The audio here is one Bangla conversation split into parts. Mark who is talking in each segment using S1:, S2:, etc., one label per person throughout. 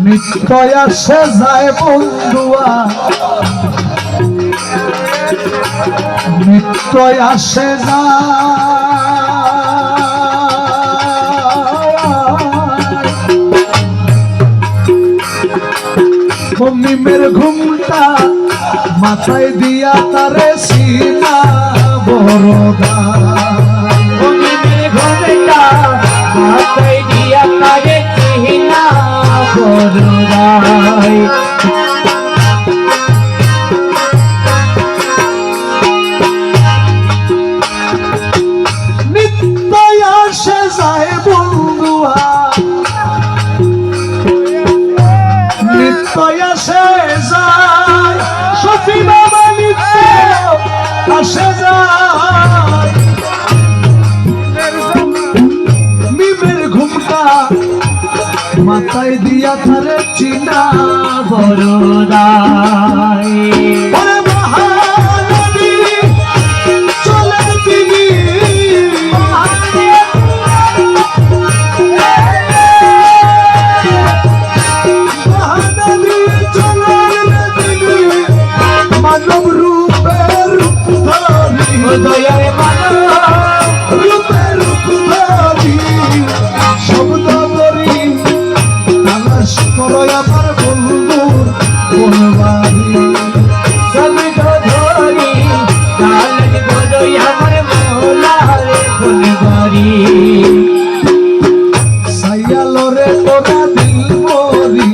S1: নিত্যই আসে যায় বন্ধুয়া, নিত্যই আসে মিমের ঘুমটা মাথায় দিয়া তারে সিনা বড়দা,
S2: মিমের ঘুমটা মাথায় দিয়া তারে সিনা বড়দাই।
S1: নিত্যই আসে যায় বন্ধুয়া, নিত্যই আসে যায় সফি বাবা, নিত্য আসে যায় মিমের ঘুমটা মাথায় দিয়া তারে চিনা
S2: বড়দাই।
S1: ওরে মহানবী চলেন তিনি, মহানবী চলেন তিনি, মানব রূপের ধরি,
S2: দয়ারে মানব
S1: রূপের ধরি, শব্দ ধরি তালাশ করো আমার বন্ধুর কোন বাড়ি,
S2: শব্দ ধরি তালাশ করো আমার মৌলার কোন বাড়ি।
S1: সাইয়ালরে তোরা দিল মরি,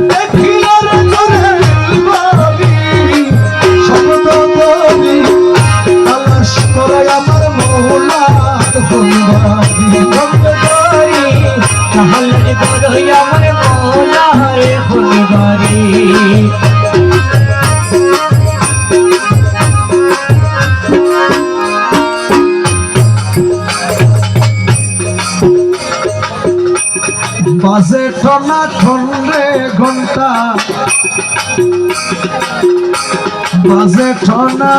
S1: দেখিলরে তোরে দিল মরি, শব্দ ধরি তালাশ করো আমার মৌলার কোন বাড়ি,
S2: শব্দ ধরি তালাশ করো আমার মৌলার কোন বাড়ি।
S1: বাজে টনা ঠন্ডে ঘন্টা, বাজে টনা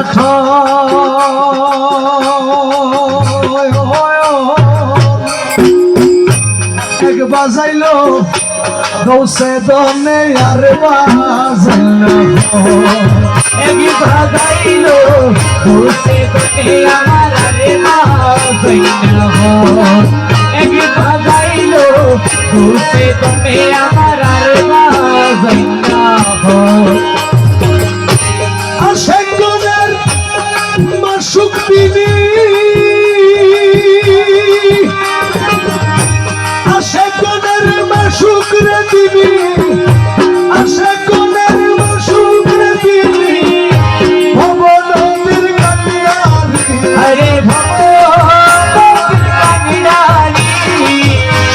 S1: এক বাজাইলো গৌসে দনে আর বাজাইলো,
S2: এক বাজাইলো ঘুষে তোকে আমার রে বাজাইল, এক বাজাইলো ঘুষে তোকে আমার রে বাজাইল।
S1: আসে গুণের মাসুক তিনি, আসে গুণের মাসুক রে তিনি, আসে গুণের মাসুক রে তিনি, ভবনদীর কান্ডারি,
S2: হরে ভগবানি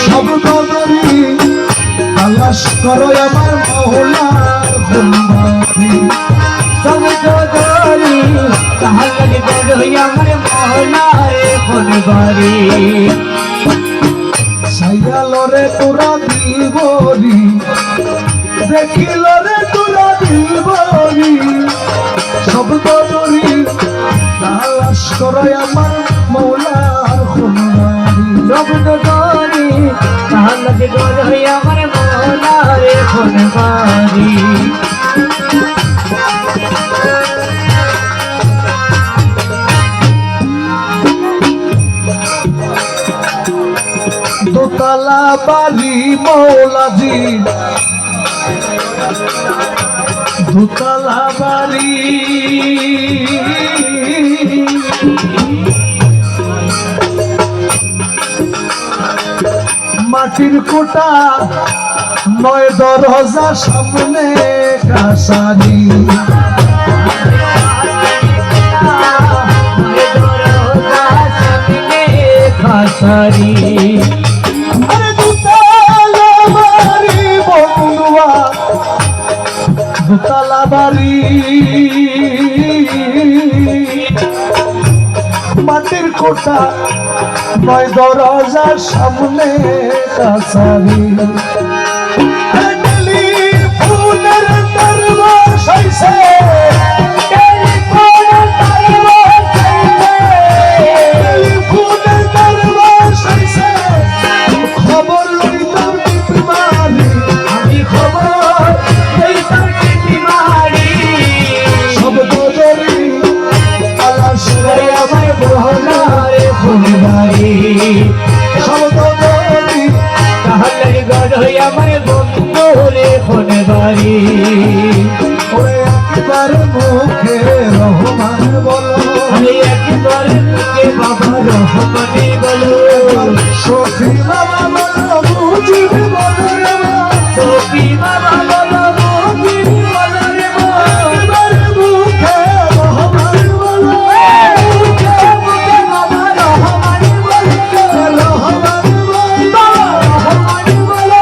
S1: শব্দ ধরি তালাশ করো আমার মৌলার বন্দারি,
S2: শব্দ ধরি তাহলে করো আমার মৌলার কোন বাড়ি।
S1: সাইয়ালরে তোরা দিল বরি, দেখিলরে তোরা দিল বরি, শব্দ ধরি তালাশ করো আমার মৌলার খুনবাড়ি,
S2: শব্দ ধরি তাহলে করো আমার মৌলার কোন বাড়ি।
S1: দোতলা বাড়ি মৌলাজি, দোতলা বাড়ি, মাটির কোটা নয় দরজা সামনে কাছারি,
S2: খাসারি
S1: আরে দোতলা বাড়ি বন্ধুয়া, দোতলা বাড়ি, মাটির কোটা নয় দরজার সামনে কাছারি, ফুলের দরবার হইছে, ফুলের দরবার হইছে, খবর লইতাম টিপ মারি,
S2: গড়ই আমার বন্ধু রে কোন বাড়ি
S1: ওরে একবার মুখে রহমান বলো
S2: আমি একবার মুখে বাবা রহমানি বলো
S1: সখী বাবা বলো মুজিব বলো রে মা।
S2: সখী বাবা বলো মুজিব বলো রে মা।
S1: একবার মুখে রহমান বলো
S2: মুখে মুখে বাবা রহমানি বলো
S1: রহমান বলো
S2: রহমানি বলো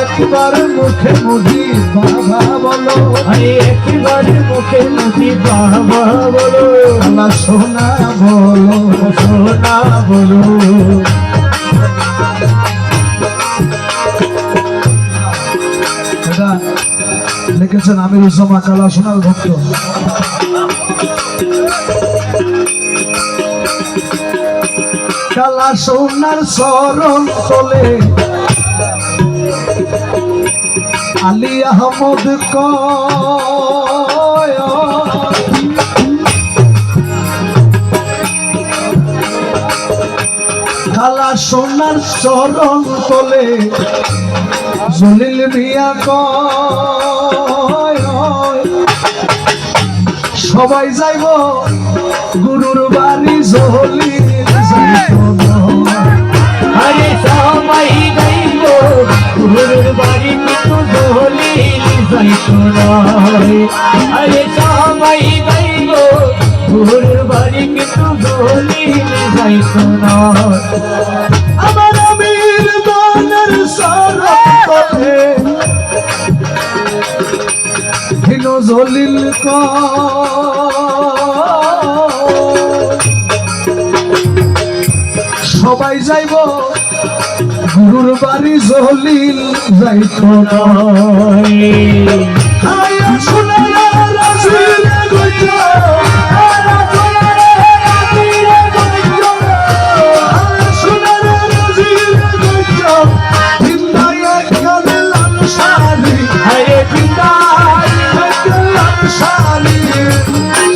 S1: একবার মুখে মুজিব বাবা বলো
S2: আরে একবার মুখে মুজিব বাবা বলো
S1: আল্লাহ সোনা বলো
S2: সোনা বলো
S1: এটা লিখেছেন আমিরুজ্জামান কালা সোনার ভক্ত। কালা সোনার চরণ তলে আলী আহমদ কয় কালা সোনার চরণ তলে জলিল মিয়া কয় সবাই যাইব গুরুর বাড়ি জলিল যাইব না।
S2: আরে সবাই যাইব গুরুর বাড়ি কিন্তু দলিল যাইতো না আরে সবাই যাইব গুরুর বাড়ি কিন্তু দলিল যাইতো না
S1: আমার আমির দানের সারা পথে হিনো জলিল সবাই যাইব গুরুর বাড়ি জলিল যাইত না। আয়া সোনারা রাজিরে গইয়া
S2: আরে পিতাই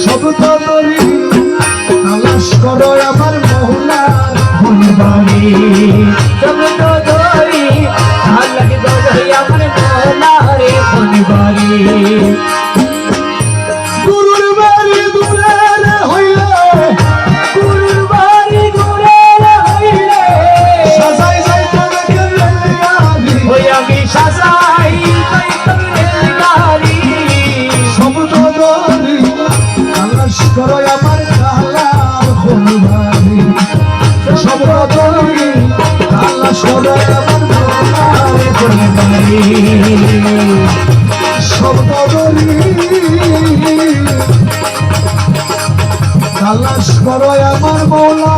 S1: শব্দ করি তালাশ করো আমার মৌলা
S2: বাড়ি শব্দ ধরি ভাল লাগে দোহাই আমার মৌলা রে কোন বাড়ি
S1: গুরুর বাড়ি দূরে হইলে
S2: গুরুর বাড়ি দূরে হইলে
S1: সাজাই যাইতে গেলে
S2: ওই আমি সাজাই যাইতাম রেলগাড়ি
S1: শব্দ করি তালাশ করো আমার কালার হলবাড়ি শব্দ করি তালাশ করো আমার মৌলা
S2: কোন বাড়ি
S1: শব্দ করি তালাশ করো আমার মৌলা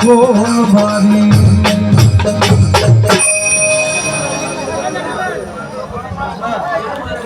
S1: কোন বাড়ি।